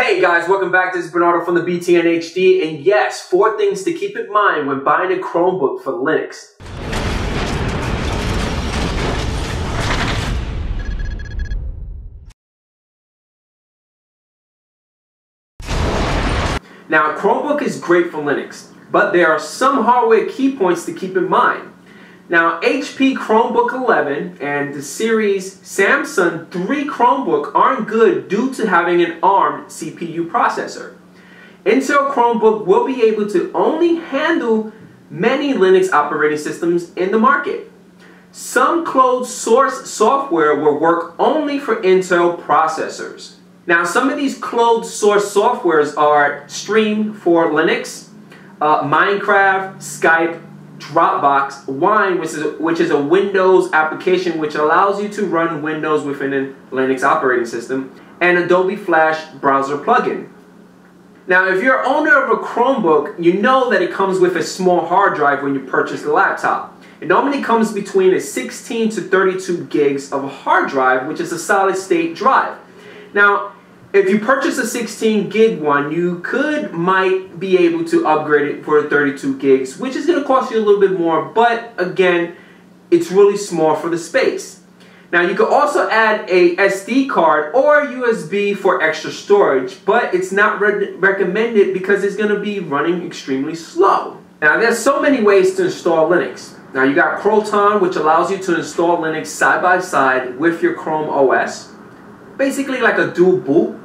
Hey guys, welcome back. This is Bernardo from the BTNHD, and yes, 4 things to keep in mind when buying a Chromebook for Linux. Now, a Chromebook is great for Linux, but there are some hardware key points to keep in mind. Now, HP Chromebook 11 and the series Samsung 3 Chromebook aren't good due to having an ARM CPU processor. Intel Chromebook will be able to only handle many Linux operating systems in the market. Some closed source software will work only for Intel processors. Now, some of these closed source softwares are Stream for Linux, Minecraft, Skype, Dropbox, Wine, which is a Windows application which allows you to run Windows within a Linux operating system, and Adobe Flash browser plugin. Now, if you're owner of a Chromebook, you know that it comes with a small hard drive when you purchase the laptop. It normally comes between a 16 to 32 gigs of a hard drive, which is a solid state drive. Now, if you purchase a 16 gig one, you might be able to upgrade it for 32 gigs, which is going to cost you a little bit more, but again, it's really small for the space. Now, you can also add a SD card or USB for extra storage, but it's not recommended because it's going to be running extremely slow. Now, there's so many ways to install Linux. Now, you got Proton, which allows you to install Linux side by side with your Chrome OS. Basically like a dual boot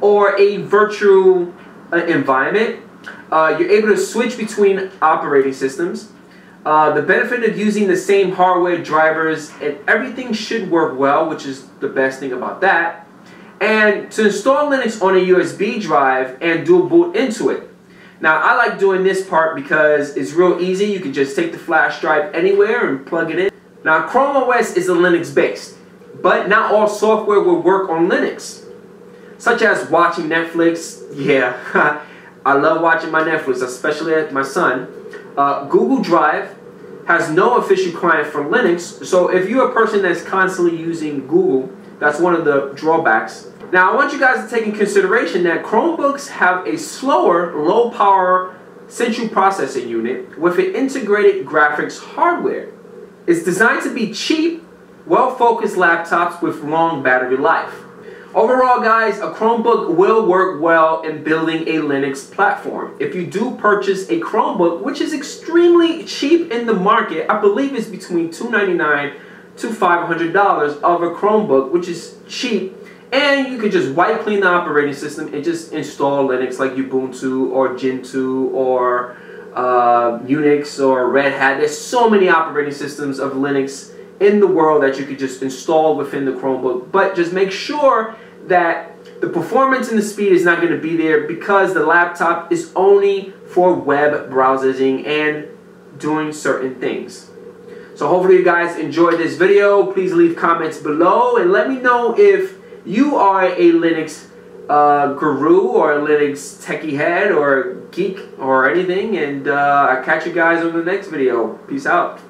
or a virtual environment. You're able to switch between operating systems. The benefit of using the same hardware drivers, and everything should work well, which is the best thing about that. And to install Linux on a USB drive and dual boot into it. Now, I like doing this part because it's real easy. You can just take the flash drive anywhere and plug it in. Now, Chrome OS is a Linux based, but not all software will work on Linux, such as watching Netflix. Yeah, I love watching my Netflix, especially my son. Google Drive has no official client for Linux, so if you're a person that's constantly using Google, that's one of the drawbacks. Now, I want you guys to take in consideration that Chromebooks have a slower, low-power central processing unit with an integrated graphics hardware. It's designed to be cheap, well-focused laptops with long battery life. Overall, guys, a Chromebook will work well in building a Linux platform. If you do purchase a Chromebook, which is extremely cheap in the market, I believe it's between $299 to $500 of a Chromebook, which is cheap, and you could just wipe clean the operating system and just install Linux like Ubuntu or Gentoo or Unix or Red Hat. There's so many operating systems of Linux in the world that you could just install within the Chromebook, but just make sure that the performance and the speed is not going to be there because the laptop is only for web browsing and doing certain things. So hopefully you guys enjoyed this video. Please leave comments below and let me know if you are a Linux guru or a Linux techie head or geek or anything, and I'll catch you guys on the next video. Peace out.